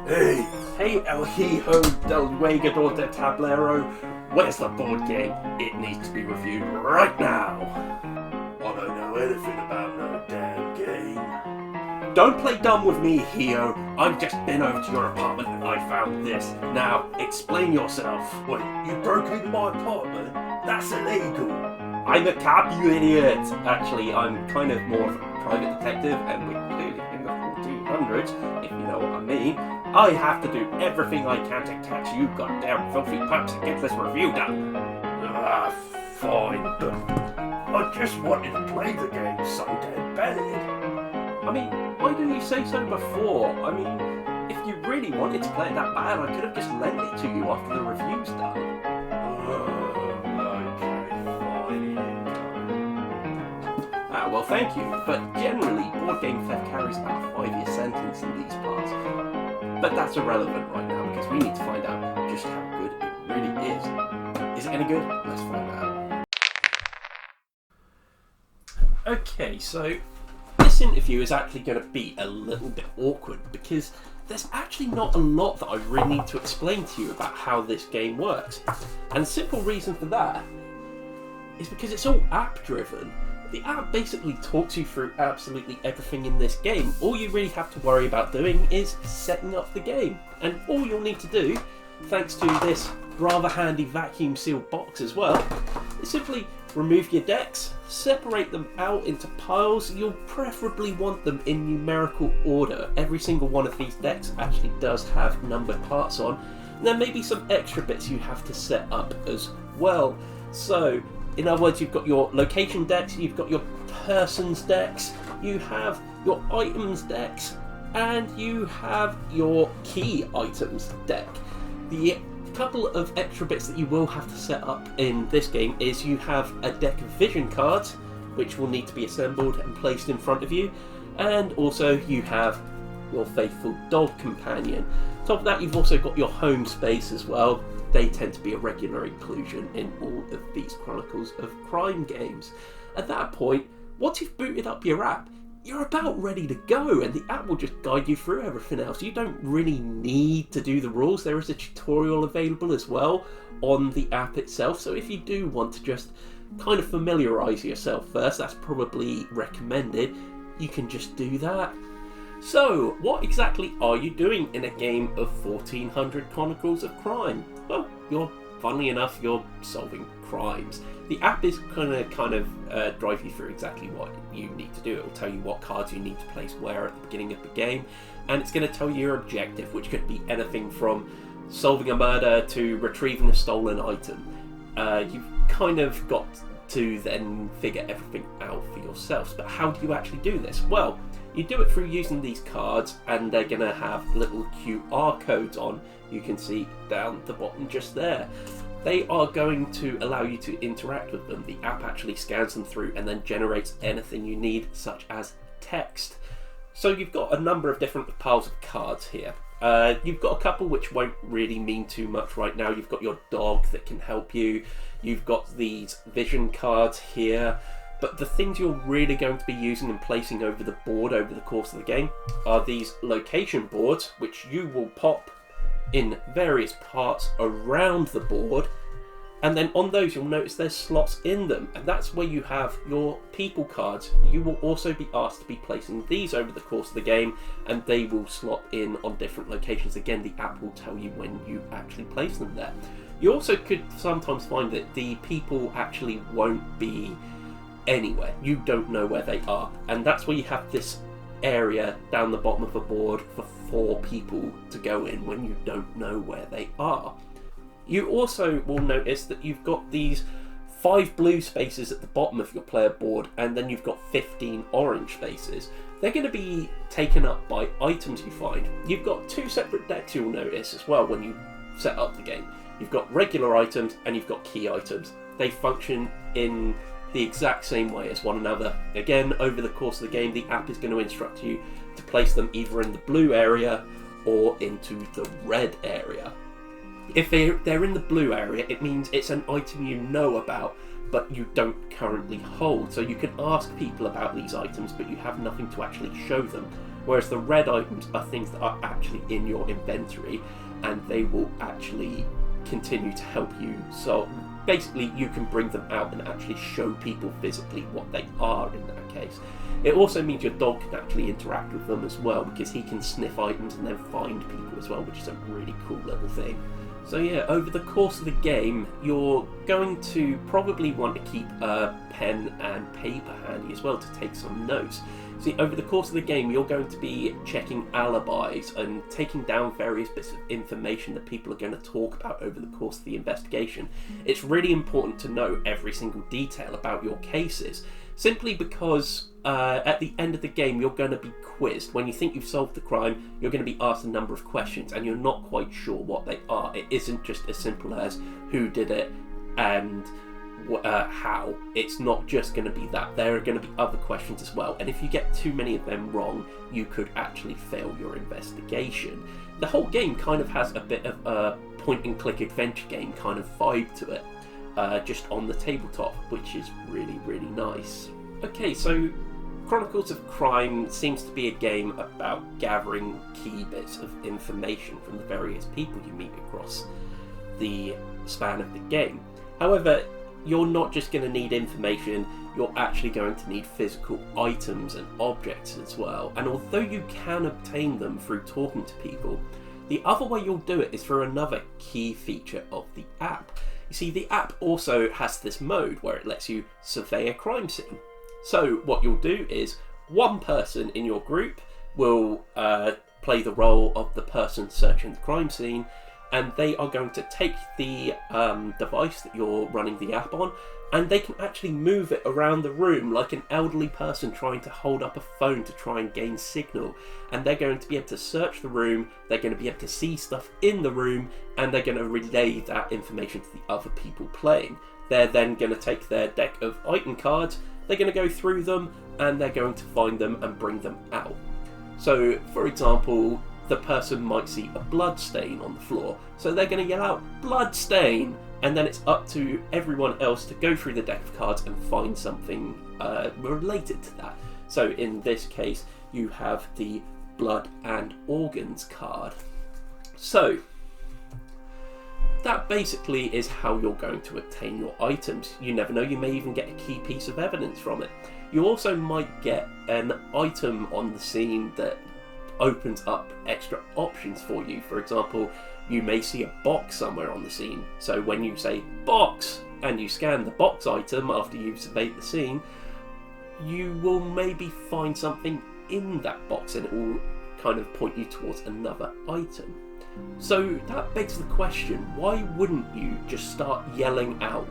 Hey, El Hijo del Juegador de Tablero, where's the board game? It needs to be reviewed right now. I don't know anything about no damn game. Don't play dumb with me, Hio. I've just been over to your apartment and I found this. Now, explain yourself. Wait, you broke into my apartment? That's illegal. I'm a cop, you idiot. Actually, I'm kind of more of a private detective, and we're clearly in the 1400s, if you know what I mean. I have to do everything I can to catch you goddamn filthy pups and get this review done. Fine, but I just wanted to play the game so damn bad. I mean, why didn't you say so before? I mean, if you really wanted to play it that bad, I could have just lent it to you after the review's done. Well, thank you, but generally, board game theft carries about a 5-year sentence in these parts. But that's irrelevant right now, because we need to find out just how good it really is. Is it any good? Let's find out. Okay, so this interview is actually going to be a little bit awkward, because there's actually not a lot that I really need to explain to you about how this game works. And the simple reason for that is because it's all app-driven. The app basically talks you through absolutely everything in this game. All you really have to worry about doing is setting up the game. And all you'll need to do, thanks to this rather handy vacuum sealed box as well, is simply remove your decks, separate them out into piles. You'll preferably want them in numerical order. Every single one of these decks actually does have numbered parts on. And there may be some extra bits you have to set up as well. So, in other words, you've got your location decks, you've got your persons decks, you have your items decks, and you have your key items deck. The couple of extra bits that you will have to set up in this game is you have a deck of vision cards, which will need to be assembled and placed in front of you, and also you have your faithful dog companion. On top of that, you've also got your home space as well. They tend to be a regular inclusion in all of these Chronicles of Crime games. At that point, once you've booted up your app, you're about ready to go, and the app will just guide you through everything else. You don't really need to do the rules. There is a tutorial available as well on the app itself, so if you do want to just kind of familiarise yourself first, that's probably recommended. You can just do that. So, what exactly are you doing in a game of 1400 Chronicles of Crime? Well, funnily enough, you're solving crimes. The app is going to kind of drive you through exactly what you need to do. It will tell you what cards you need to place where at the beginning of the game, and it's going to tell you your objective, which could be anything from solving a murder to retrieving a stolen item. You've kind of got to then figure everything out for yourselves. But how do you actually do this? Well, you do it through using these cards, and they're going to have little QR codes on. You can see down the bottom just there. They are going to allow you to interact with them. The app actually scans them through and then generates anything you need, such as text. So you've got a number of different piles of cards here. You've got a couple which won't really mean too much right now. You've got your dog that can help you. You've got these vision cards here. But the things you're really going to be using and placing over the board over the course of the game are these location boards, which you will pop in various parts around the board, and then on those you'll notice there's slots in them, and that's where you have your people cards. You will also be asked to be placing these over the course of the game, and they will slot in on different locations. Again, the app will tell you when you actually place them there. You also could sometimes find that the people actually won't be anywhere. You don't know where they are, and that's where you have this area down the bottom of the board for 4 people to go in when you don't know where they are. You also will notice that you've got these 5 blue spaces at the bottom of your player board, and then you've got 15 orange spaces. They're going to be taken up by items you find. You've got 2 separate decks you'll notice as well when you set up the game. You've got regular items and you've got key items. They function in the exact same way as one another. Again, over the course of the game, the app is going to instruct you to place them either in the blue area or into the red area. If they're in the blue area, it means it's an item you know about, but you don't currently hold. So you can ask people about these items, but you have nothing to actually show them. whereas the red items are things that are actually in your inventory, and they will actually continue to help you. So basically you can bring them out and actually show people physically what they are in that case. It also means your dog can actually interact with them as well, because he can sniff items and then find people as well, which is a really cool little thing. So yeah, over the course of the game, you're going to probably want to keep a pen and paper handy as well to take some notes. See, over the course of the game, you're going to be checking alibis and taking down various bits of information that people are going to talk about over the course of the investigation. It's really important to know every single detail about your cases, simply because at the end of the game, you're going to be quizzed. When you think you've solved the crime, you're going to be asked a number of questions, and you're not quite sure what they are. It isn't just as simple as who did it and how. It's not just going to be that. There are going to be other questions as well, and if you get too many of them wrong, you could actually fail your investigation. The whole game kind of has a bit of a point-and-click adventure game kind of vibe to it, just on the tabletop, which is really, really nice. Okay, so Chronicles of Crime seems to be a game about gathering key bits of information from the various people you meet across the span of the game. However, you're not just going to need information, you're actually going to need physical items and objects as well. And although you can obtain them through talking to people, the other way you'll do it is through another key feature of the app. You see, the app also has this mode where it lets you survey a crime scene. So what you'll do is one person in your group will play the role of the person searching the crime scene, and they are going to take the device that you're running the app on, and they can actually move it around the room like an elderly person trying to hold up a phone to try and gain signal. And they're going to be able to search the room, they're going to be able to see stuff in the room, and they're going to relay that information to the other people playing. They're then going to take their deck of item cards, they're going to go through them, and they're going to find them and bring them out. So, for example, the person might see a blood stain on the floor, so they're going to yell out, "Blood stain!" And then it's up to everyone else to go through the deck of cards and find something related to that. So in this case, you have the blood and organs card. So that basically is how you're going to obtain your items. You never know, you may even get a key piece of evidence from it. You also might get an item on the scene that opens up extra options for you. For example, you may see a box somewhere on the scene. So when you say box and you scan the box item after you've surveyed the scene, you will maybe find something in that box and it will kind of point you towards another item. So that begs the question, why wouldn't you just start yelling out,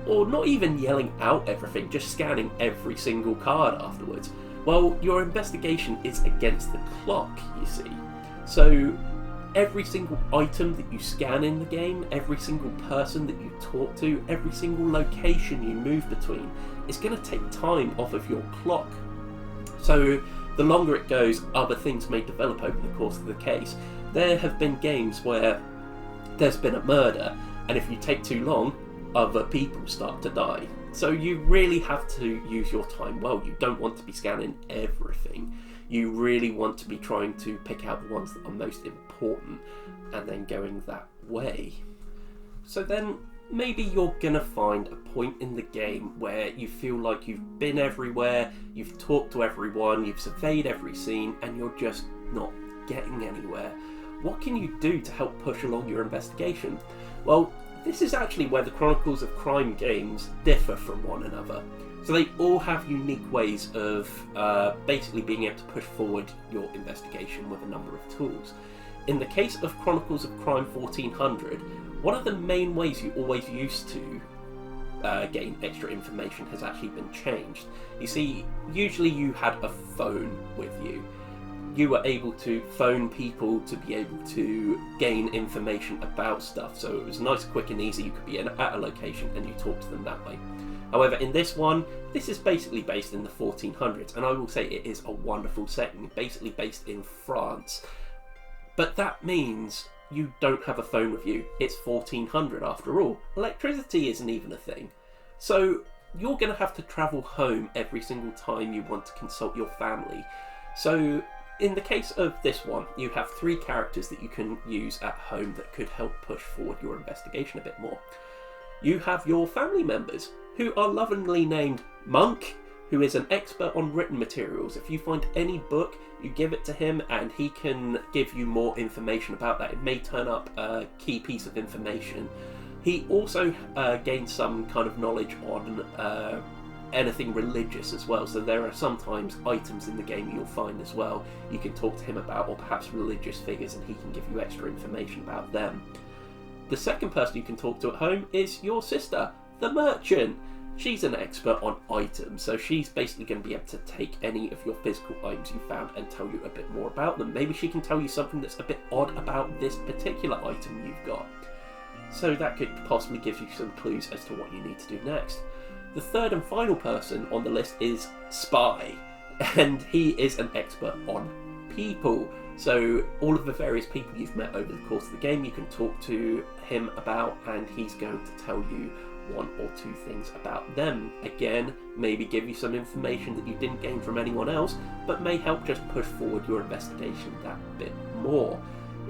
or not even yelling out everything, just scanning every single card afterwards? Well, your investigation is against the clock, you see. So every single item that you scan in the game, every single person that you talk to, every single location you move between, is going to take time off of your clock. So the longer it goes, other things may develop over the course of the case. There have been games where there's been a murder, and if you take too long, other people start to die. So you really have to use your time well. You don't want to be scanning everything. You really want to be trying to pick out the ones that are most important and then going that way. So then maybe you're gonna find a point in the game where you feel like you've been everywhere, you've talked to everyone, you've surveyed every scene, and you're just not getting anywhere. What can you do to help push along your investigation? Well, this is actually where the Chronicles of Crime games differ from one another. So they all have unique ways of basically being able to push forward your investigation with a number of tools. In the case of Chronicles of Crime 1400, one of the main ways you always used to gain extra information has actually been changed. You see, usually you had a phone with you. You were able to phone people to be able to gain information about stuff. So it was nice, quick and easy. You could be at a location and you talk to them that way. However, in this one, this is basically based in the 1400s, and I will say it is a wonderful setting, basically based in France. But that means you don't have a phone with you. It's 1400 after all. Electricity isn't even a thing. So you're going to have to travel home every single time you want to consult your family. So in the case of this one, you have 3 characters that you can use at home that could help push forward your investigation a bit more. You have your family members, who are lovingly named Monk, who is an expert on written materials. If you find any book, you give it to him and he can give you more information about that. It may turn up a key piece of information. He also gains some kind of knowledge on anything religious as well, so there are sometimes items in the game you'll find as well you can talk to him about, or perhaps religious figures, and he can give you extra information about them. The second person you can talk to at home is your sister, the merchant. She's an expert on items, so she's basically going to be able to take any of your physical items you found and tell you a bit more about them. Maybe she can tell you something that's a bit odd about this particular item you've got. So that could possibly give you some clues as to what you need to do next. The third and final person on the list is Spy, and he is an expert on people. So all of the various people you've met over the course of the game, you can talk to him about, and he's going to tell you 1 or 2 things about them. Again, maybe give you some information that you didn't gain from anyone else, but may help just push forward your investigation that bit more.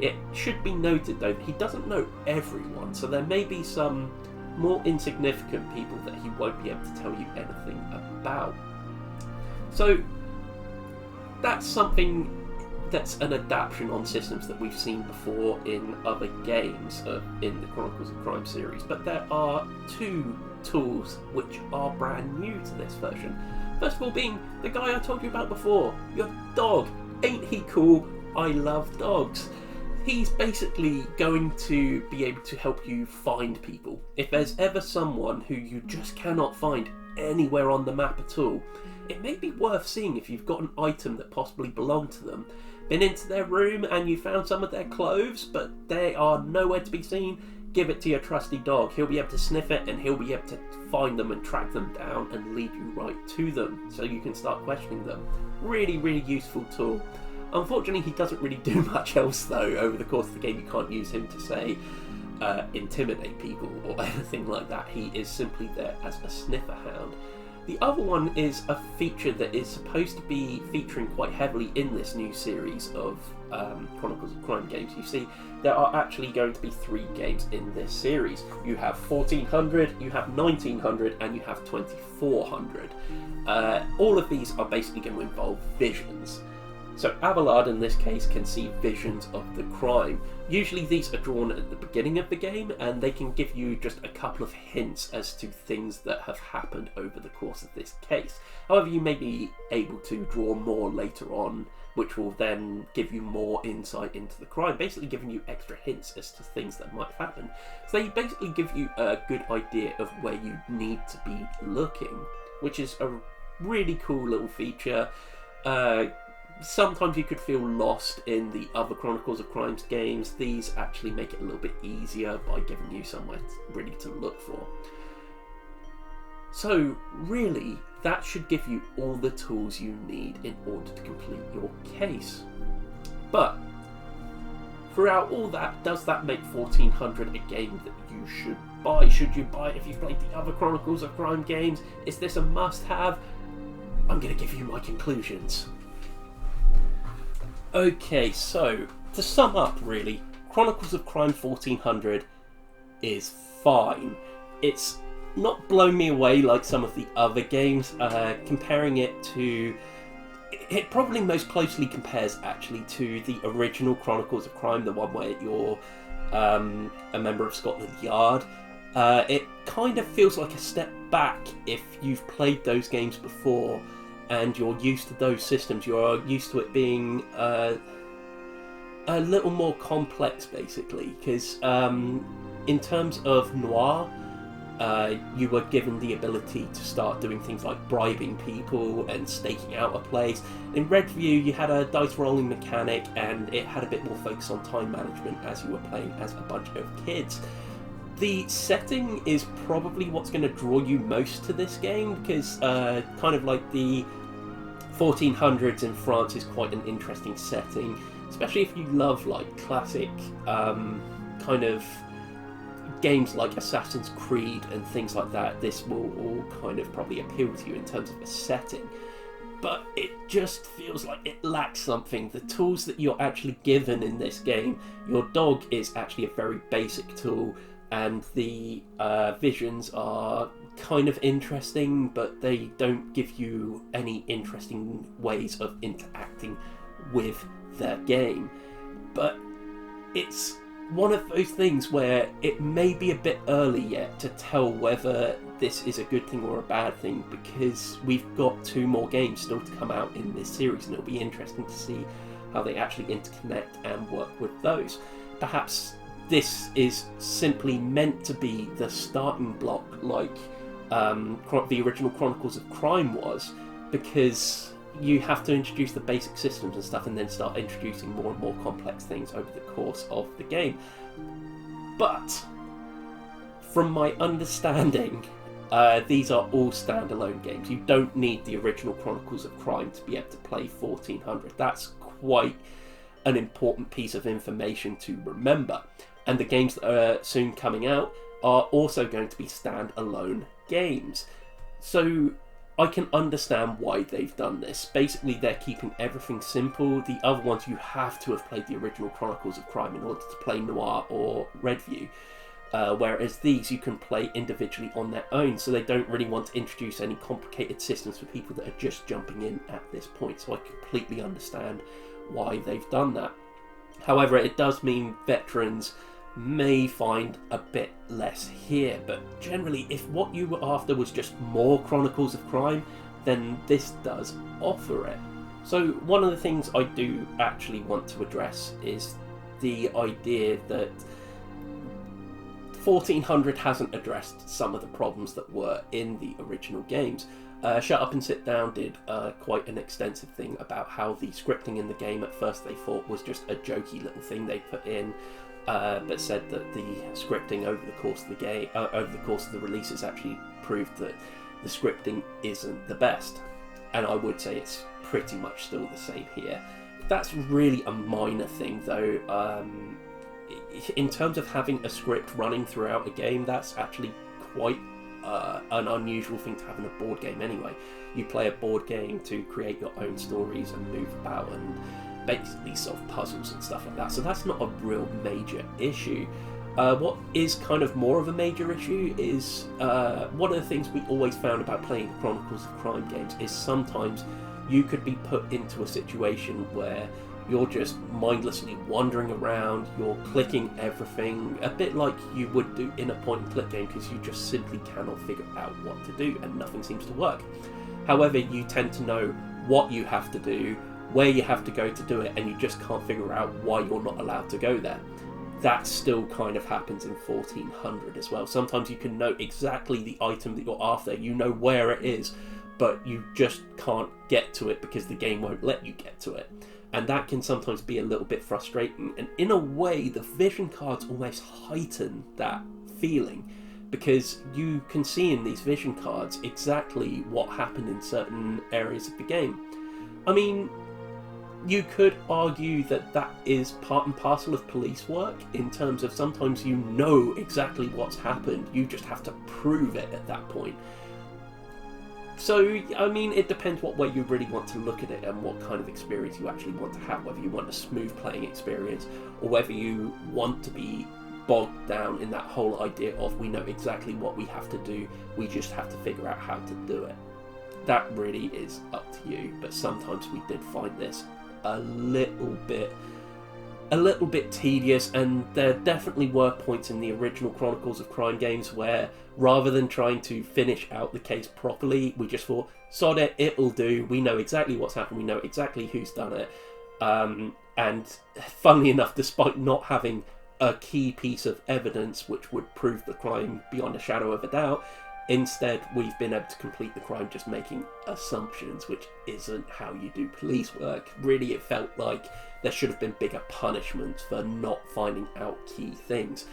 It should be noted though, he doesn't know everyone, so there may be some more insignificant people that he won't be able to tell you anything about. So that's something that's an adaptation on systems that we've seen before in other games in the Chronicles of Crime series, but there are 2 tools which are brand new to this version. First of all being the guy I told you about before, your dog. Ain't he cool? I love dogs. He's basically going to be able to help you find people. If there's ever someone who you just cannot find anywhere on the map at all, it may be worth seeing if you've got an item that possibly belonged to them, been into their room and you found some of their clothes, but they are nowhere to be seen. Give it to your trusty dog. He'll be able to sniff it and he'll be able to find them and track them down and lead you right to them, so you can start questioning them. Really, really useful tool. Unfortunately, he doesn't really do much else though. Over the course of the game, you can't use him to say intimidate people or anything like that. He is simply there as a sniffer hound. The other one is a feature that is supposed to be featuring quite heavily in this new series of Chronicles of Crime games. You see, there are actually going to be 3 games in this series. You have 1400, you have 1900, and you have 2400. All of these are basically going to involve visions. So Abelard in this case can see visions of the crime. Usually these are drawn at the beginning of the game, and they can give you just a couple of hints as to things that have happened over the course of this case. However, you may be able to draw more later on, which will then give you more insight into the crime, basically giving you extra hints as to things that might happen. So they basically give you a good idea of where you need to be looking, which is a really cool little feature. Sometimes you could feel lost in the other Chronicles of Crimes games. These actually make it a little bit easier by giving you somewhere really to look for. So really, that should give you all the tools you need in order to complete your case. But throughout all that, does that make 1400 a game that you should buy? Should you buy it if you've played the other Chronicles of Crime games? Is this a must-have? I'm going to give you my conclusions. Okay, so to sum up really, Chronicles of Crime 1400 is fine. It's not blown me away like some of the other games. Comparing it to... It probably most closely compares actually to the original Chronicles of Crime, the one where you're a member of Scotland Yard. It kind of feels like a step back if you've played those games before and you're used to those systems. You're used to it being a little more complex, basically, because in terms of noir, you were given the ability to start doing things like bribing people and staking out a place. In Redview, you had a dice rolling mechanic, and it had a bit more focus on time management as you were playing as a bunch of kids. The setting is probably what's going to draw you most to this game, because kind of like the 1400s in France is quite an interesting setting, especially if you love like classic kind of games like Assassin's Creed and things like that. This will all kind of probably appeal to you in terms of a setting. but it just feels like it lacks something. The tools that you're actually given in this game, your dog is actually a very basic tool, and the visions are kind of interesting, but they don't give you any interesting ways of interacting with the game. But it's one of those things where it may be a bit early yet to tell whether this is a good thing or a bad thing, because we've got 2 more games still to come out in this series, and it'll be interesting to see how they actually interconnect and work with those. Perhaps this is simply meant to be the starting block, like the original Chronicles of Crime was, because you have to introduce the basic systems and stuff and then start introducing more and more complex things over the course of the game. But from my understanding, these are all standalone games. You don't need the original Chronicles of Crime to be able to play 1400. That's quite an important piece of information to remember. And the games that are soon coming out are also going to be standalone games. So I can understand why they've done this. Basically, they're keeping everything simple. The other ones, you have to have played the original Chronicles of Crime in order to play Noir or Redview. Whereas these you can play individually on their own, so they don't really want to introduce any complicated systems for people that are just jumping in at this point. So I completely understand why they've done that. However, it does mean veterans may find a bit less here, but generally, if what you were after was just more Chronicles of Crime, then this does offer it. So one of the things I do actually want to address is the idea that 1400 hasn't addressed some of the problems that were in the original games. Shut Up and Sit Down did quite an extensive thing about how the scripting in the game at first they thought was just a jokey little thing they put in, but said that the scripting over the course of the game, over the course of the releases, actually proved that the scripting isn't the best. And I would say it's pretty much still the same here. That's really a minor thing, though. In terms of having a script running throughout a game, that's actually quite an unusual thing to have in a board game anyway. You play a board game to create your own stories and move about and basically solve puzzles and stuff like that, so that's not a real major issue. What is kind of more of a major issue is one of the things we always found about playing the Chronicles of Crime games is sometimes you could be put into a situation where you're just mindlessly wandering around, you're clicking everything, a bit like you would do in a point-and-click game, because you just simply cannot figure out what to do and nothing seems to work. However, you tend to know what you have to do, where you have to go to do it, and you just can't figure out why you're not allowed to go there. That still kind of happens in 1400 as well. Sometimes you can know exactly the item that you're after, you know where it is, but you just can't get to it because the game won't let you get to it. And that can sometimes be a little bit frustrating. And in a way, the vision cards almost heighten that feeling, because you can see in these vision cards exactly what happened in certain areas of the game. I mean, you could argue that that is part and parcel of police work, in terms of sometimes you know exactly what's happened, you just have to prove it at that point. So, I mean, it depends what way you really want to look at it and what kind of experience you actually want to have, whether you want a smooth playing experience or whether you want to be bogged down in that whole idea of we know exactly what we have to do, we just have to figure out how to do it. That really is up to you, but sometimes we did find this a little bit tedious, and there definitely were points in the original Chronicles of Crime games where, rather than trying to finish out the case properly, we just thought, sod it, it'll do, we know exactly what's happened, we know exactly who's done it. And funnily enough, despite not having a key piece of evidence which would prove the crime beyond a shadow of a doubt, instead we've been able to complete the crime just making assumptions, which isn't how you do police work. Really, it felt like there should have been bigger punishments for not finding out key things,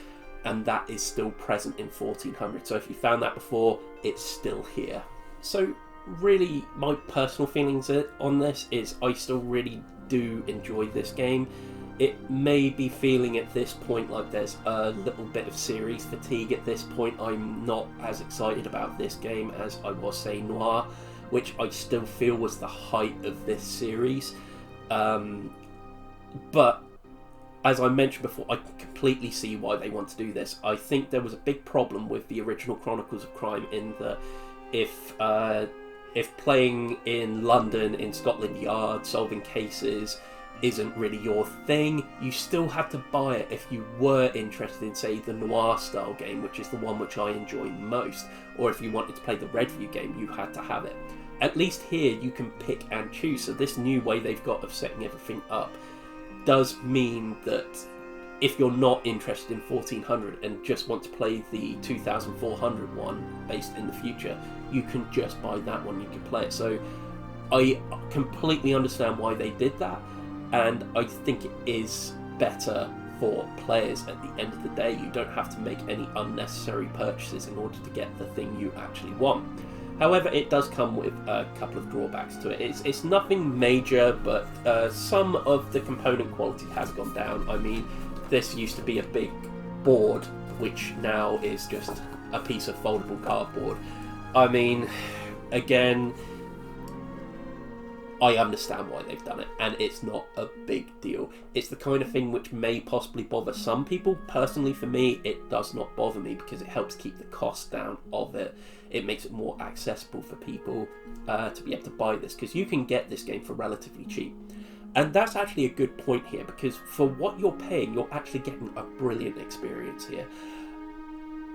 and that is still present in 1400. So if you found that before, it's still here. So really, my personal feelings on this is I still really do enjoy this game. It may be feeling at this point like there's a little bit of series fatigue at this point. I'm not as excited about this game as I was, say, Noir, which I still feel was the height of this series. But as I mentioned before, I can completely see why they want to do this. I think there was a big problem with the original Chronicles of Crime in that if playing in London, in Scotland Yard, solving cases isn't really your thing, you still had to buy it if you were interested in, say, the noir style game, which is the one which I enjoy most, or if you wanted to play the Redview game, you had to have it. At least here you can pick and choose, so this new way they've got of setting everything up does mean that if you're not interested in 1400 and just want to play the 2400 one based in the future, you can just buy that one, you can play it. So I completely understand why they did that, and I think it is better for players at the end of the day. You don't have to make any unnecessary purchases in order to get the thing you actually want. However, it does come with a couple of drawbacks to it. It's nothing major, but some of the component quality has gone down. I mean, this used to be a big board, which now is just a piece of foldable cardboard. I mean, again, I understand why they've done it, and it's not a big deal. It's the kind of thing which may possibly bother some people. Personally, for me, it does not bother me because it helps keep the cost down of it. It makes it more accessible for people to be able to buy this, because you can get this game for relatively cheap. And that's actually a good point here, because for what you're paying, you're actually getting a brilliant experience here.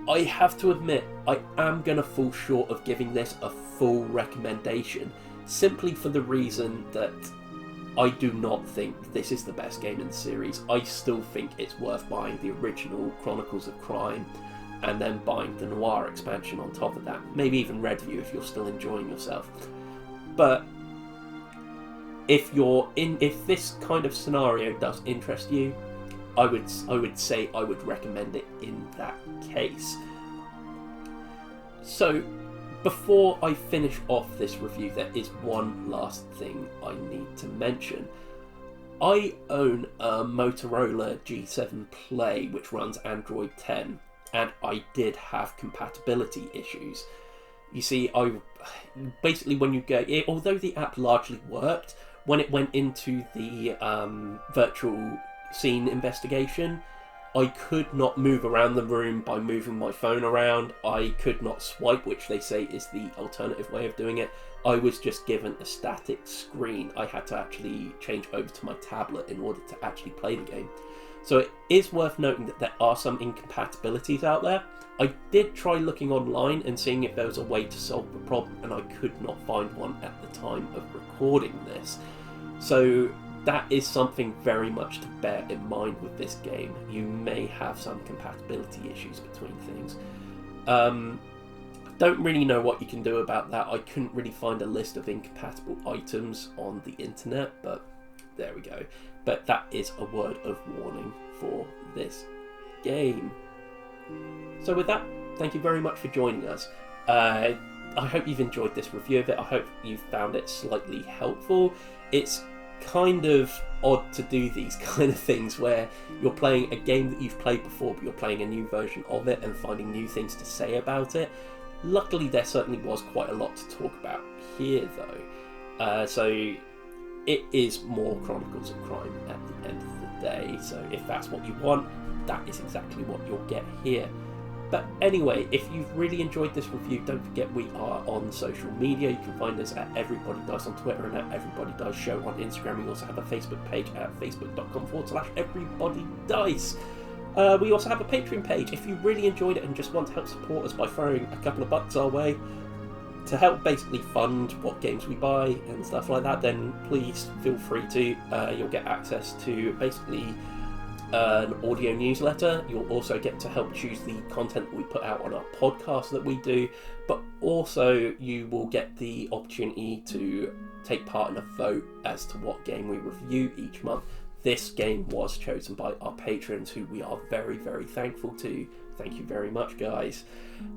I have to admit, I am going to fall short of giving this a full recommendation, simply for the reason that I do not think this is the best game in the series. I still think it's worth buying the original Chronicles of Crime and then buying the Noir expansion on top of that. Maybe even Redview if you're still enjoying yourself. But if this kind of scenario does interest you, I would say I would recommend it in that case. So, before I finish off this review, there is one last thing I need to mention. I own a Motorola G7 Play which runs Android 10, and I did have compatibility issues. You see, basically when you go, although the app largely worked, when it went into the virtual scene investigation, I could not move around the room by moving my phone around. I could not swipe, which they say is the alternative way of doing it. I was just given a static screen. I had to actually change over to my tablet in order to actually play the game. So it is worth noting that there are some incompatibilities out there. I did try looking online and seeing if there was a way to solve the problem, and I could not find one at the time of recording this. So that is something very much to bear in mind with this game. You may have some compatibility issues between things. Don't really know what you can do about that. I couldn't really find a list of incompatible items on the internet, but there we go. But that is a word of warning for this game. So with that, thank you very much for joining us. I hope you've enjoyed this review of it. I hope you've found it slightly helpful. It's kind of odd to do these kind of things where you're playing a game that you've played before, but you're playing a new version of it and finding new things to say about it. Luckily, there certainly was quite a lot to talk about here, though. So it is more Chronicles of Crime at the end of the day. So if that's what you want, that is exactly what you'll get here. But anyway, if you've really enjoyed this review, don't forget we are on social media. You can find us at Everybody Dice on Twitter and at Everybody Dice Show on Instagram. We also have a Facebook page at facebook.com/everybodydice. We also have a Patreon page. If you really enjoyed it and just want to help support us by throwing a couple of bucks our way to help basically fund what games we buy and stuff like that, then please feel free to. You'll get access to basically an audio newsletter. You'll also get to help choose the content that we put out on our podcast that we do, but also you will get the opportunity to take part in a vote as to what game we review each month. This game was chosen by our patrons, who we are very, very thankful to. Thank you very much, guys.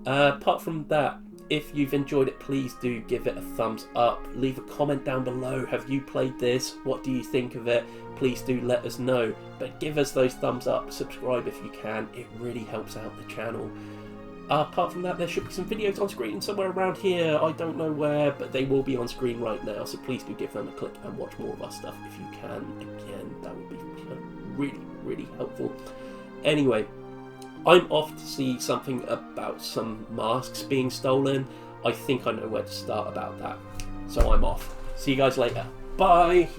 Apart from that, if you've enjoyed it, please do give it a thumbs up. Leave a comment down below. Have you played this? What do you think of it? Please do let us know. But give us those thumbs up. Subscribe if you can. It really helps out the channel. Apart from that, there should be some videos on screen somewhere around here. I don't know where, but they will be on screen right now, so please do give them a click and watch more of our stuff if you can. Again, that would be really, really helpful. Anyway, I'm off to see something about some masks being stolen. I think I know where to start about that. So I'm off. See you guys later. Bye!